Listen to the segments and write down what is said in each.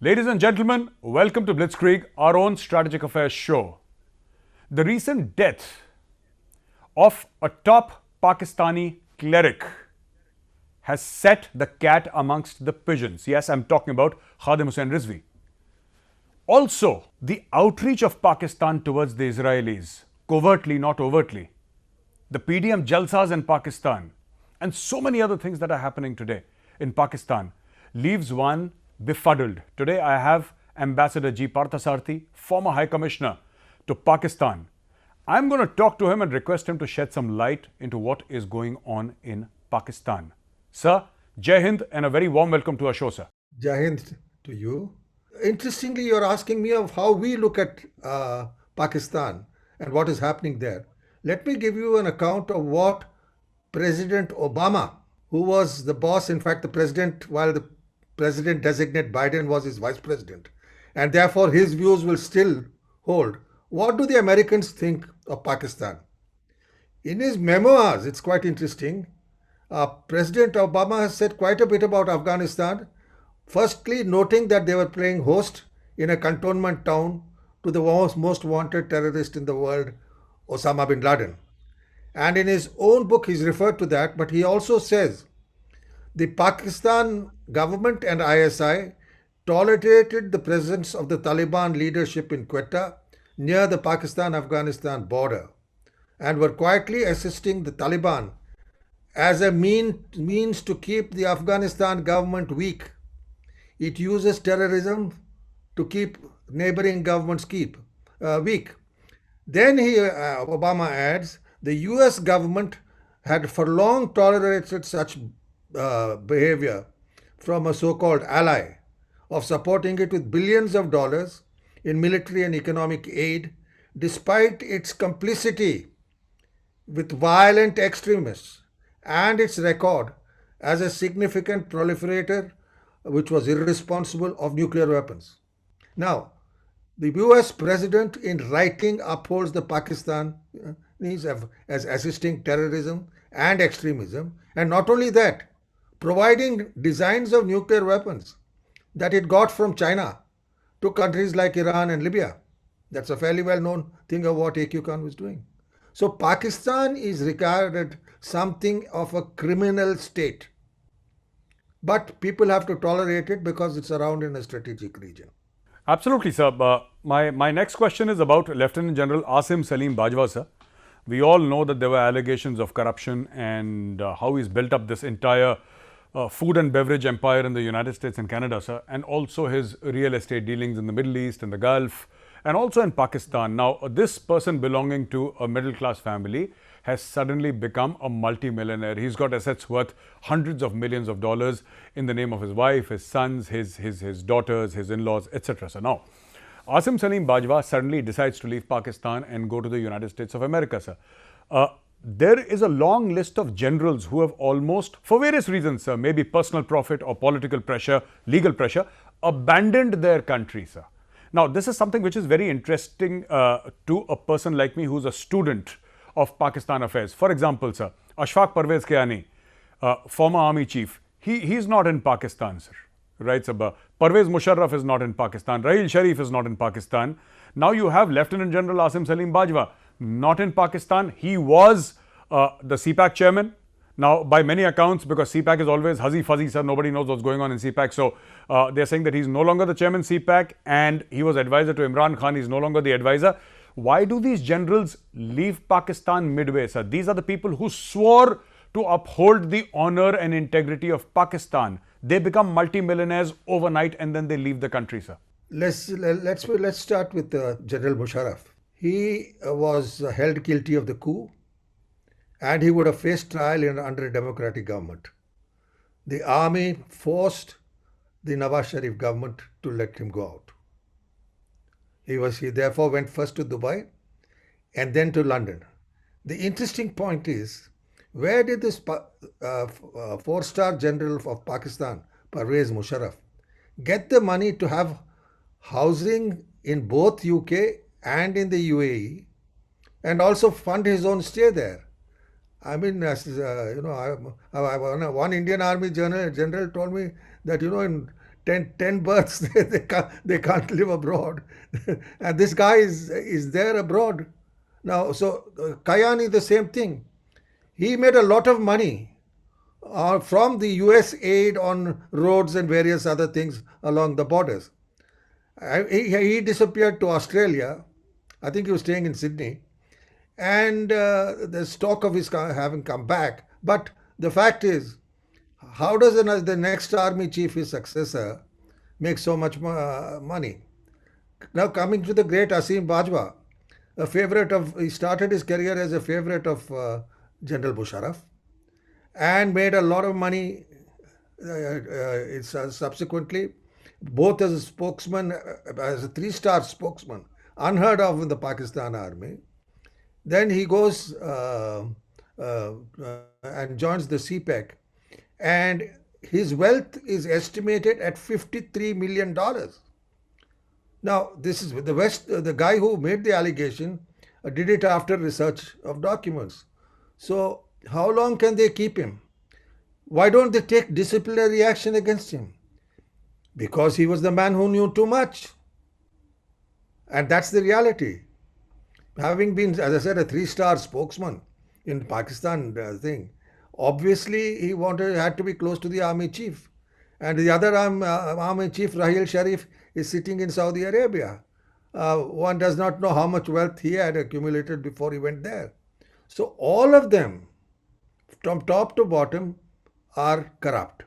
Ladies and gentlemen, welcome to Blitzkrieg, our own strategic affairs show. The recent death of a top Pakistani cleric has set the cat amongst the pigeons. Yes, I'm talking about Khadim Hussain Rizvi. Also, the outreach of Pakistan towards the Israelis, covertly, not overtly, the PDM jalsas in Pakistan, and so many other things that are happening today in Pakistan leaves one befuddled. Today I have Ambassador G. Parthasarathy, former High Commissioner to Pakistan. I'm going to talk to him and request him to shed some light into what is going on in Pakistan. Sir, Jai Hind and a very warm welcome to our show, sir. Jai Hind to you. Interestingly, you're asking me of how we look at Pakistan and what is happening there. Let me give you an account of what President Obama, who was the boss, in fact, the president, while the president designate Biden was his vice president, and therefore his views will still hold. What do the Americans think of Pakistan? In his memoirs, it's quite interesting. President Obama has said quite a bit about Afghanistan. Firstly, noting that they were playing host in a cantonment town to the most wanted terrorist in the world, Osama bin Laden. And in his own book, he's referred to that, but he also says the Pakistan government and ISI tolerated the presence of the Taliban leadership in Quetta near the Pakistan-Afghanistan border and were quietly assisting the Taliban as a means to keep the Afghanistan government weak. It uses terrorism to keep neighboring governments weak. Then Obama adds, the US government had for long tolerated such behavior from a so-called ally of supporting it with billions of dollars in military and economic aid despite its complicity with violent extremists and its record as a significant proliferator which was irresponsible of nuclear weapons. Now, the US president in writing upholds the Pakistanis as assisting terrorism and extremism, and not only that, providing designs of nuclear weapons that it got from China to countries like Iran and Libya. That's a fairly well known thing of what AQ Khan was doing. So Pakistan is regarded something of a criminal state. But people have to tolerate it because it's around in a strategic region. Absolutely, sir. My next question is about Lieutenant General Asim Salim Bajwa, sir. We all know that there were allegations of corruption and how he's built up this entire food and beverage empire in the United States and Canada, sir, and also his real estate dealings in the Middle East and the Gulf, and also in Pakistan. Now, this person belonging to a middle class family has suddenly become a multi-millionaire. He's got assets worth hundreds of millions of dollars in the name of his wife, his sons, his daughters, his in-laws, etc. So now, Asim Salim Bajwa suddenly decides to leave Pakistan and go to the United States of America, sir. There is a long list of generals who have almost, for various reasons, sir, maybe personal profit or political pressure, legal pressure, abandoned their country, sir. Now, this is something which is very interesting to a person like me who's a student of Pakistan affairs. For example, sir, Ashfaq Parvez Kiani, former army chief, he's not in Pakistan, sir. Right, sir? Parvez Musharraf is not in Pakistan. Raheel Sharif is not in Pakistan. Now you have Lieutenant General Asim Salim Bajwa, not in Pakistan. He was the CPAC chairman. Now, by many accounts, because CPAC is always huzzy fuzzy, sir, nobody knows what's going on in CPAC. So, they're saying that he's no longer the chairman CPAC and he was advisor to Imran Khan. He's no longer the advisor. Why do these generals leave Pakistan midway, sir? These are the people who swore to uphold the honor and integrity of Pakistan. They become multi-millionaires overnight and then they leave the country, sir. Let's start with General Musharraf. He was held guilty of the coup and he would have faced trial under a democratic government. The army forced the Nawaz Sharif government to let him go out. He therefore went first to Dubai and then to London. The interesting point is, where did this four-star general of Pakistan, Parvez Musharraf, get the money to have housing in both UK and in the UAE and also fund his own stay there? I mean, one Indian Army general told me that, in 10 births, they can't live abroad. And this guy is there abroad. Now, so Kayani, the same thing. He made a lot of money from the US aid on roads and various other things along the borders. He disappeared to Australia. I think he was staying in Sydney. And there's talk of his having come back. But the fact is, how does the next army chief, his successor, make so much money? Now, coming to the great Asim Bajwa, he started his career as a favorite of General Musharraf and made a lot of money subsequently, both as a spokesman, as a three-star spokesman, unheard of in the Pakistan army. Then he goes and joins the CPEC, and his wealth is estimated at $53 million. Now, this is the West. The guy who made the allegation did it after research of documents. So, how long can they keep him? Why don't they take disciplinary action against him? Because he was the man who knew too much. And that's the reality. Having been, as I said, a three-star spokesman in Pakistan obviously he had to be close to the army chief. And the other army chief, Rahil Sharif, is sitting in Saudi Arabia. One does not know how much wealth he had accumulated before he went there. So all of them, from top to bottom, are corrupt.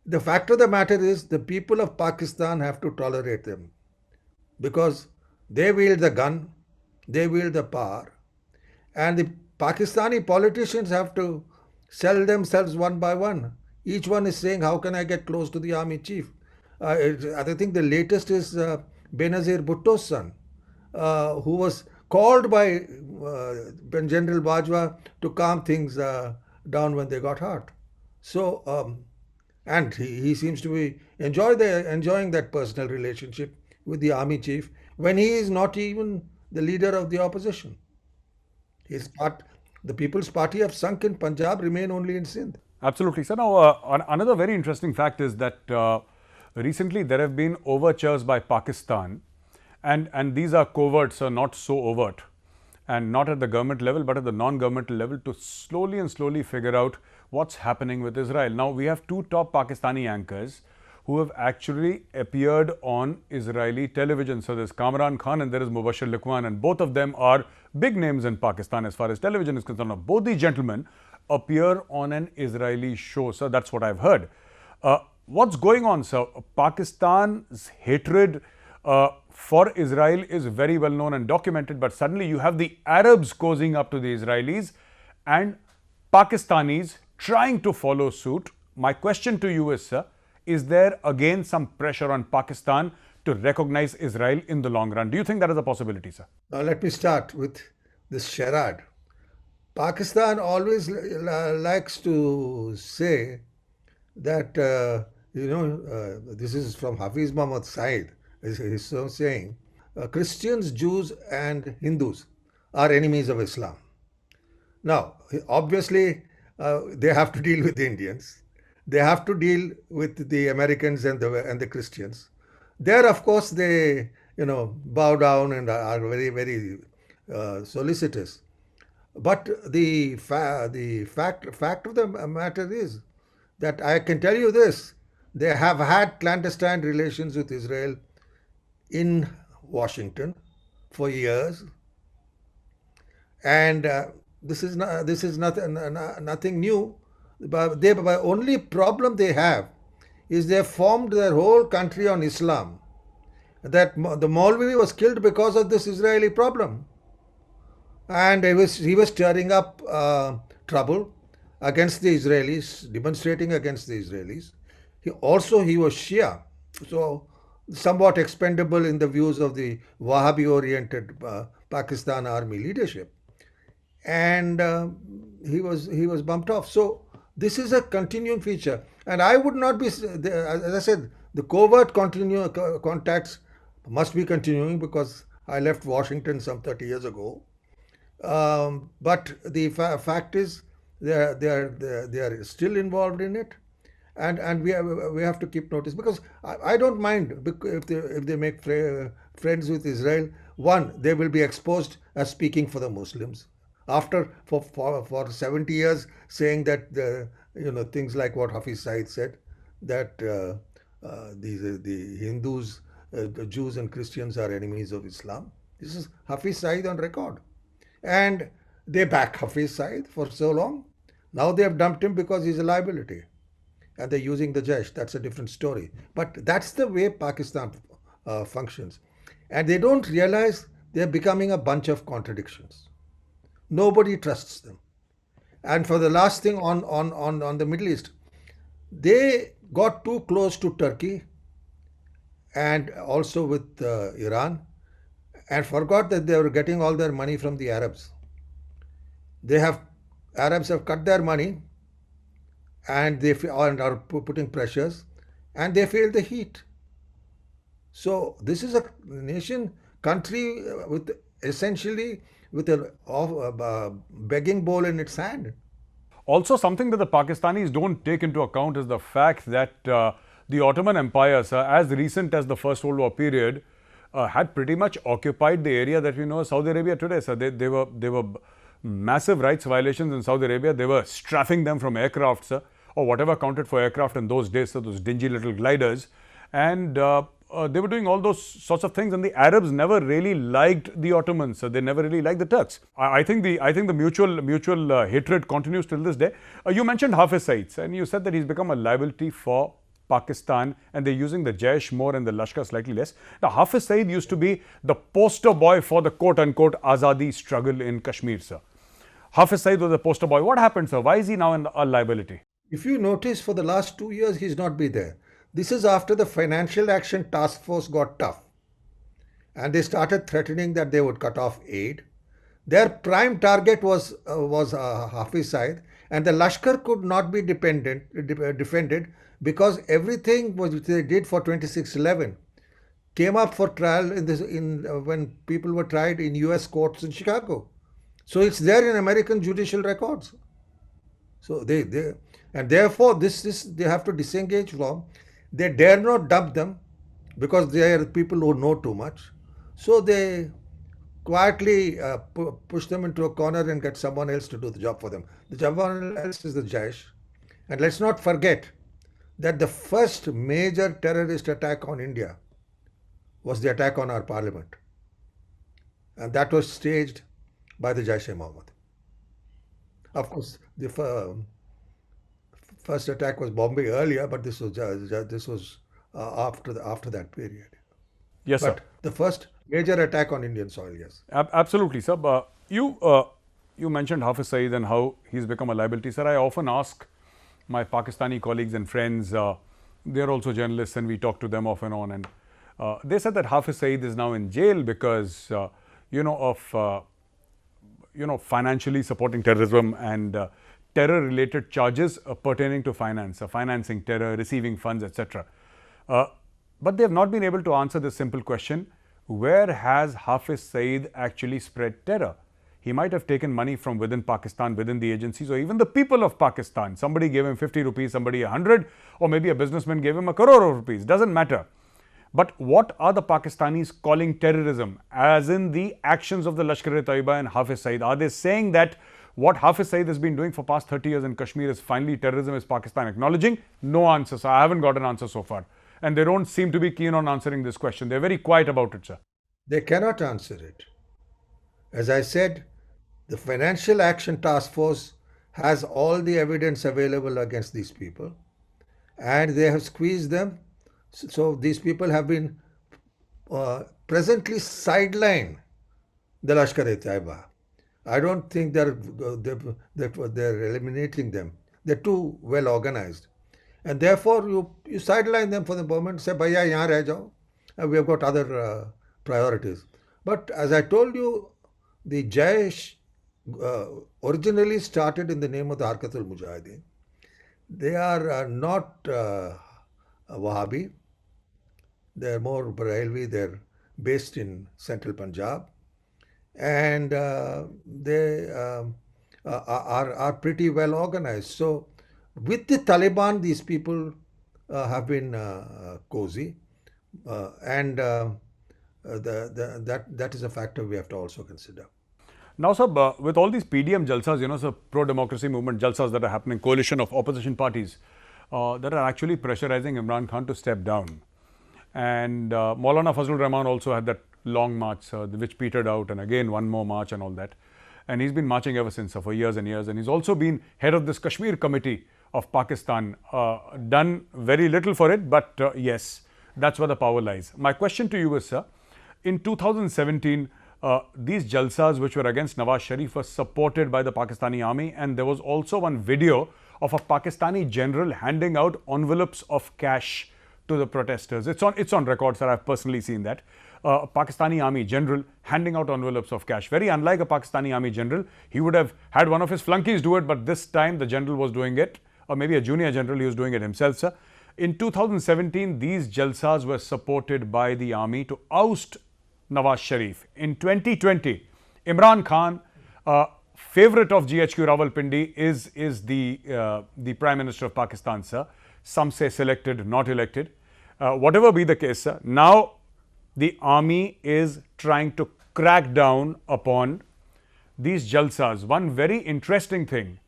The fact of the matter is the people of Pakistan have to tolerate them because they wield the gun, they wield the power, and the Pakistani politicians have to sell themselves one by one. Each one is saying, how can I get close to the army chief? I think the latest is Benazir Bhutto's son, who was called by General Bajwa to calm things down when they got hot. So, and he seems to be enjoying that personal relationship with the army chief when he is not even the leader of the opposition. The People's Party have sunk in Punjab, remain only in Sindh. Absolutely. So now, another very interesting fact is that recently there have been overtures by Pakistan, and these are covert, so not so overt, and not at the government level, but at the non-governmental level, to slowly and slowly figure out what's happening with Israel. Now, we have two top Pakistani anchors who have actually appeared on Israeli television. So there's Kamran Khan and there is Mubashir Liqwan, and both of them are big names in Pakistan as far as television is concerned. Now, both these gentlemen appear on an Israeli show. So that's what I've heard. What's going on, sir? Pakistan's hatred for Israel is very well known and documented, but suddenly you have the Arabs cozying up to the Israelis and Pakistanis trying to follow suit. My question to you is, sir, is there again some pressure on Pakistan to recognize Israel in the long run? Do you think that is a possibility, sir? Now, let me start with this charade. Pakistan always likes to say that, this is from Hafiz Muhammad Said, he's so saying, Christians, Jews, and Hindus are enemies of Islam. Now, obviously, they have to deal with the Indians. They have to deal with the Americans and the Christians. There, of course, they bow down and are very, very solicitous. But the fact of the matter is that I can tell you this: they have had clandestine relations with Israel in Washington for years, and this is nothing new. But the only problem they have is they formed their whole country on Islam. That the Maulvi was killed because of this Israeli problem, and he was stirring up trouble against the Israelis, demonstrating against the Israelis. He was Shia, so somewhat expendable in the views of the Wahhabi-oriented Pakistan army leadership, and he was bumped off. So this is a continuing feature, and I would not be, as I said, the covert contacts must be continuing because I left Washington some 30 years ago. But the fact is, they are still involved in it, and we have to keep notice, because I don't mind if they make friends with Israel. One, they will be exposed as speaking for the Muslims after for 70 years saying that things like what Hafiz Said said, that the Hindus, the Jews and Christians are enemies of Islam. This is Hafiz Said on record, and they back Hafiz Said for so long. Now they have dumped him because he's a liability, and they're using the Jaish. That's a different story. But that's the way Pakistan functions. And they don't realize they're becoming a bunch of contradictions. Nobody trusts them. And for the last thing on the Middle East, they got too close to Turkey and also with Iran, and forgot that they were getting all their money from the Arabs. They have Arabs have cut their money, and they are putting pressures, and they feel the heat. So this is a nation country with essentially with a begging bowl in its hand. Also, something that the Pakistanis don't take into account is the fact that the Ottoman Empire, sir, as recent as the First World War period, had pretty much occupied the area that we know as Saudi Arabia today. So they were massive rights violations in Saudi Arabia. They were strafing them from aircraft, sir, or whatever counted for aircraft in those days, so those dingy little gliders. And they were doing all those sorts of things, and the Arabs never really liked the Ottomans. So they never really liked the Turks. I think the mutual hatred continues till this day. You mentioned Hafiz Saeed, and you said that he's become a liability for Pakistan, and they're using the Jaish more and the Lashkar slightly less. Now, Hafiz Saeed used to be the poster boy for the quote-unquote Azadi struggle in Kashmir, sir. Hafiz Saeed was a poster boy. What happened, sir? Why is he now a liability? If you notice, for the last 2 years, he's not been there. This is after the Financial Action Task Force got tough, and they started threatening that they would cut off aid. Their prime target was Hafiz Saeed, and the Lashkar could not be defended, because everything which they did for 2611 came up for trial when people were tried in U.S. courts in Chicago. So it's there in American judicial records. So they and therefore this they have to disengage from. They dare not dump them because they are people who know too much. So they quietly push them into a corner and get someone else to do the job for them. The someone else is the Jaish. And let's not forget that the first major terrorist attack on India was the attack on our parliament. And that was staged by the Jaish-e-Mohammed. Of course, the first attack was Bombay earlier, but this was after that period. Yes, sir. But the first major attack on Indian soil, yes. Absolutely, sir. You mentioned Hafiz Saeed and how he's become a liability, sir. I often ask my Pakistani colleagues and friends, they're also journalists, and we talk to them off and on, and they said that Hafiz Saeed is now in jail because of financially supporting terrorism and terror-related charges pertaining to finance, financing terror, receiving funds, etc. But they have not been able to answer this simple question: where has Hafiz Saeed actually spread terror? He might have taken money from within Pakistan, within the agencies, or even the people of Pakistan. Somebody gave him 50 rupees, somebody 100, or maybe a businessman gave him a crore of rupees. Doesn't matter. But what are the Pakistanis calling terrorism? As in the actions of the Lashkar-e-Taiba and Hafiz Saeed. Are they saying that what Hafiz Saeed has been doing for past 30 years in Kashmir is finally terrorism? Is Pakistan acknowledging? No answer, sir. I haven't got an answer so far. And they don't seem to be keen on answering this question. They're very quiet about it, sir. They cannot answer it. As I said, the Financial Action Task Force has all the evidence available against these people, and they have squeezed them. So these people have been presently sidelined the Lashkar-e-Taiba. I don't think they're eliminating them. They're too well organized, and therefore you sideline them for the moment. Say, "Bhaiya, yahan reh jao. We have got other priorities." But as I told you, the Jaish originally started in the name of the Harkatul Mujahideen. They are not Wahhabi. They're more Barelvi. They're based in central Punjab, and they are pretty well organized. So With the Taliban, these people have been cozy, and that is a factor we have to also consider. Now, sir, with all these PDM jalsas, sir, pro-democracy movement jalsas that are happening, coalition of opposition parties that are actually pressurizing Imran Khan to step down. And Maulana Fazlur Rahman also had that long march, which petered out, and again one more march and all that. And he's been marching ever since, for years and years. And he's also been head of this Kashmir committee of Pakistan. Done very little for it, but yes, that's where the power lies. My question to you is, sir, in 2017, these jalsas which were against Nawaz Sharif were supported by the Pakistani army, and there was also one video of a Pakistani general handing out envelopes of cash to the protesters. It's on record, sir. I've personally seen that. A Pakistani army general handing out envelopes of cash. Very unlike a Pakistani army general. He would have had one of his flunkies do it, but this time the general was doing it, or maybe a junior general, he was doing it himself, sir. In 2017, these jalsas were supported by the army to oust Nawaz Sharif. In 2020, Imran Khan, favorite of GHQ Rawalpindi, is the Prime Minister of Pakistan, sir. Some say selected, not elected. Whatever be the case, sir, now the army is trying to crack down upon these jalsas. One very interesting thing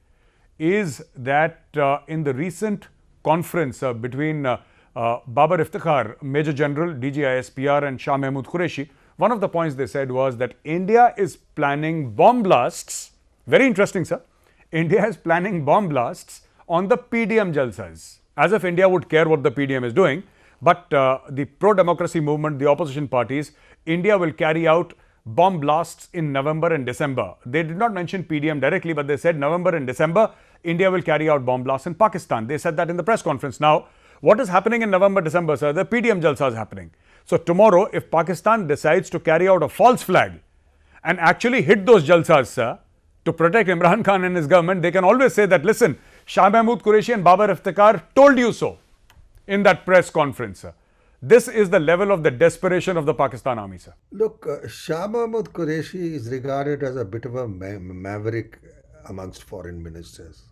is that in the recent conference between Babar Iftikhar, Major General, DGISPR, and Shah Mahmood Qureshi, one of the points they said was that India is planning bomb blasts. Very interesting, sir. India is planning bomb blasts on the PDM jalsas. As if India would care what the PDM is doing. But the pro-democracy movement, the opposition parties, India will carry out bomb blasts in November and December. They did not mention PDM directly, but they said November and December, India will carry out bomb blasts in Pakistan. They said that in the press conference. Now, what is happening in November, December, sir? The PDM jalsa is happening. So tomorrow, if Pakistan decides to carry out a false flag and actually hit those jalsas, sir, to protect Imran Khan and his government, they can always say that, listen, Shah Mahmood Qureshi and Babar Iftikhar told you so in that press conference, sir. This is the level of the desperation of the Pakistan army, sir. Look, Shah Mahmood Qureshi is regarded as a bit of a maverick amongst foreign ministers.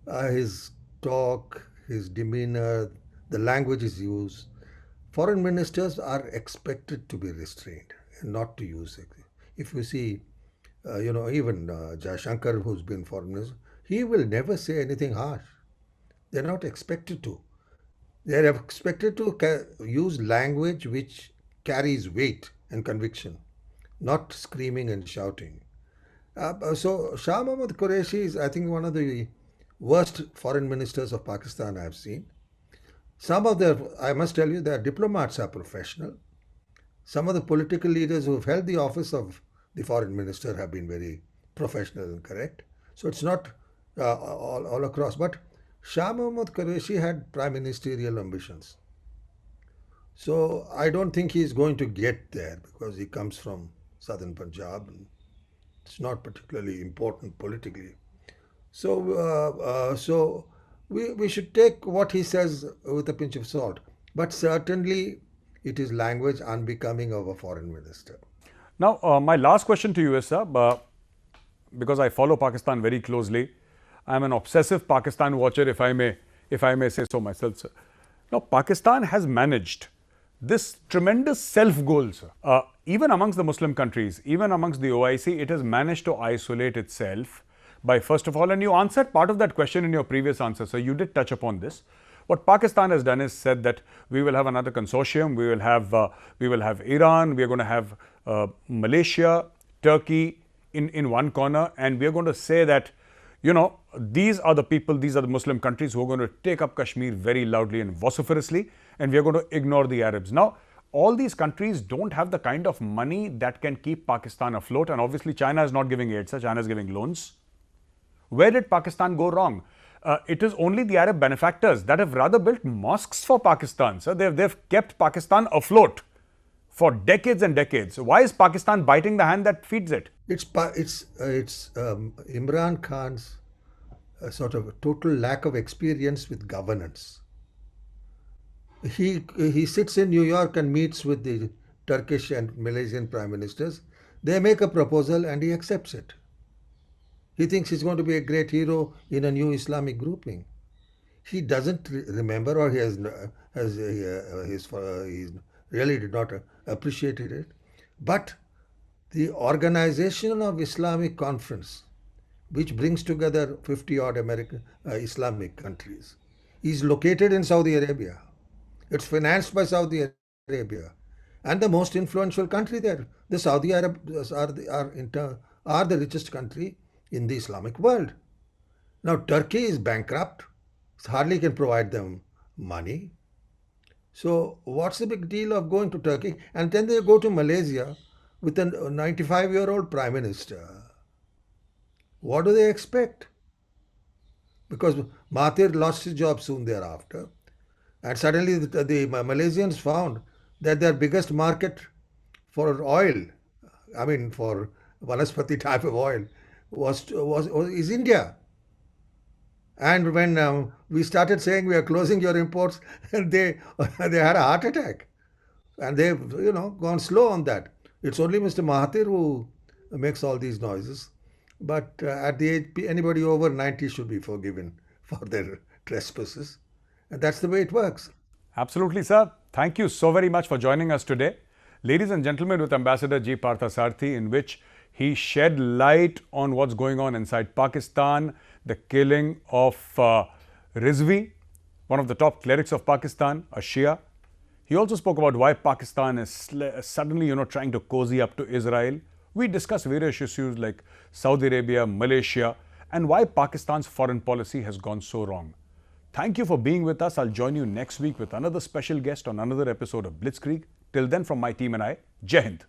His talk, his demeanor, the language is used. Foreign ministers are expected to be restrained and not to use it. If you see, even Jaishankar, who's been foreign minister, he will never say anything harsh. They're not expected to. They're expected to use language which carries weight and conviction, not screaming and shouting. So Shah Mahmood Qureshi is, I think, one of the worst foreign ministers of Pakistan I've seen. Some of I must tell you, their diplomats are professional. Some of the political leaders who have held the office of the foreign minister have been very professional and correct. So it's not all across. But Shah Mahmood Qureshi had prime ministerial ambitions. So I don't think he's going to get there because he comes from southern Punjab. And it's not particularly important politically. So we should take what he says with a pinch of salt. But certainly it is language unbecoming of a foreign minister. Now, my last question to you is, sir, because I follow Pakistan very closely, I'm an obsessive Pakistan watcher, if I may say so myself, sir. Now, Pakistan has managed this tremendous self-goal, sir. Even amongst the Muslim countries, even amongst the OIC, it has managed to isolate itself by, first of all, and you answered part of that question in your previous answer, so you did touch upon this. What Pakistan has done is said that we will have another consortium, we will have Iran, we are going to have Malaysia, Turkey in one corner, and we are going to say that, these are the people, these are the Muslim countries who are going to take up Kashmir very loudly and vociferously, and we are going to ignore the Arabs. Now, all these countries don't have the kind of money that can keep Pakistan afloat, and obviously China is not giving aid, sir. China is giving loans. Where did Pakistan go wrong? It is only the Arab benefactors that have rather built mosques for Pakistan. So they've kept Pakistan afloat for decades and decades. Why is Pakistan biting the hand that feeds it? It's Imran Khan's sort of total lack of experience with governance. He sits in New York and meets with the Turkish and Malaysian prime ministers. They make a proposal and he accepts it. He thinks he's going to be a great hero in a new Islamic grouping. he doesn't remember, or he he really did not appreciated it. But the Organization of Islamic Conference, which brings together 50 odd American Islamic countries, is located in Saudi Arabia. It's financed by Saudi Arabia, and the most influential country there. The Saudi Arabs are the richest country in the Islamic world. Now Turkey is bankrupt, hardly can provide them money. So what's the big deal of going to Turkey? And then they go to Malaysia with a 95-year-old prime minister. What do they expect? Because Mahathir lost his job soon thereafter. And suddenly the Malaysians found that their biggest market for oil, I mean for Vanaspati type of oil, is India. And when we started saying we are closing your imports, they they had a heart attack, and they've gone slow on that. It's only Mr. Mahathir who makes all these noises, but at the age anybody over 90 should be forgiven for their trespasses, and that's the way it works. Absolutely, sir. Thank you so very much for joining us today. Ladies and gentlemen, with Ambassador G. Parthasarathy, in which he shed light on what's going on inside Pakistan, the killing of Rizvi, one of the top clerics of Pakistan, a Shia. He also spoke about why Pakistan is suddenly, trying to cozy up to Israel. We discussed various issues like Saudi Arabia, Malaysia, and why Pakistan's foreign policy has gone so wrong. Thank you for being with us. I'll join you next week with another special guest on another episode of Blitzkrieg. Till then, from my team and I, Jai Hind.